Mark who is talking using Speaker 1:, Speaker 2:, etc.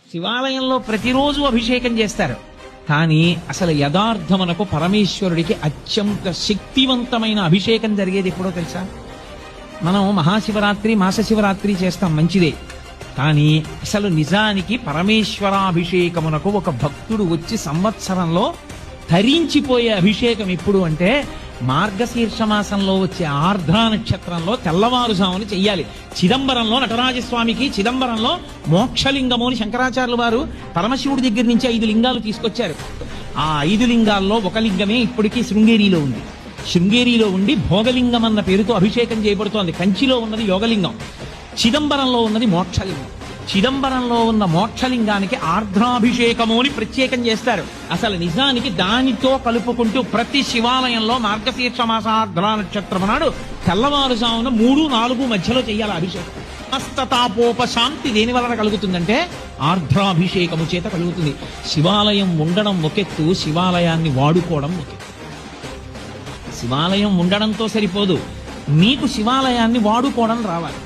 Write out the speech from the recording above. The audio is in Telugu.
Speaker 1: శివాలయంలో ప్రతిరోజు అభిషేకం చేస్తారు. కానీ అసలు యథార్థమునకు పరమేశ్వరుడికి అత్యంత శక్తివంతమైన అభిషేకం జరిగేది ఎప్పుడో తెలుసా? మనం మహాశివరాత్రి మాస శివరాత్రి చేస్తాం, మంచిదే. కానీ అసలు నిజానికి పరమేశ్వరాభిషేకమునకు ఒక భక్తుడు వచ్చి సంవత్సరంలో ధరించిపోయే అభిషేకం ఎప్పుడు అంటే మార్గశీర్ష మాసంలో వచ్చే ఆర్ద్రా నక్షత్రంలో తెల్లవారుజామున చెయ్యాలి. చిదంబరంలో నటరాజస్వామికి చిదంబరంలో మోక్షలింగము అని శంకరాచార్యులు వారు పరమశివుడి దగ్గర నుంచి 5 లింగాలు తీసుకొచ్చారు. ఆ 5 లింగాల్లో ఒక లింగమే ఇప్పటికీ శృంగేరిలో ఉంది. శృంగేరిలో ఉండి భోగలింగం అన్న పేరుతో అభిషేకం చేయబడుతోంది. కంచిలో ఉన్నది యోగలింగం, చిదంబరంలో ఉన్నది మోక్షలింగం. చిదంబరంలో ఉన్న మోక్షలింగానికి ఆర్ద్రాభిషేకము అని ప్రత్యేకం చేస్తారు. అసలు నిజానికి దానితో కలుపుకుంటూ ప్రతి శివాలయంలో మార్గశీర్ష మాస ఆర్ద్రా నక్షత్రం నాడు తెల్లవారుజామున 3-4 మధ్యలో చెయ్యాలి అభిషేకం. హస్తతాపోపశాంతి దేని వలన కలుగుతుందంటే ఆర్ద్రాభిషేకము చేత కలుగుతుంది. శివాలయం ఉండడం ఒకెత్తు, శివాలయాన్ని వాడుకోవడం ఒకెత్తు. శివాలయం ఉండడంతో సరిపోదు, మీకు శివాలయాన్ని వాడుకోవడం రావాలి.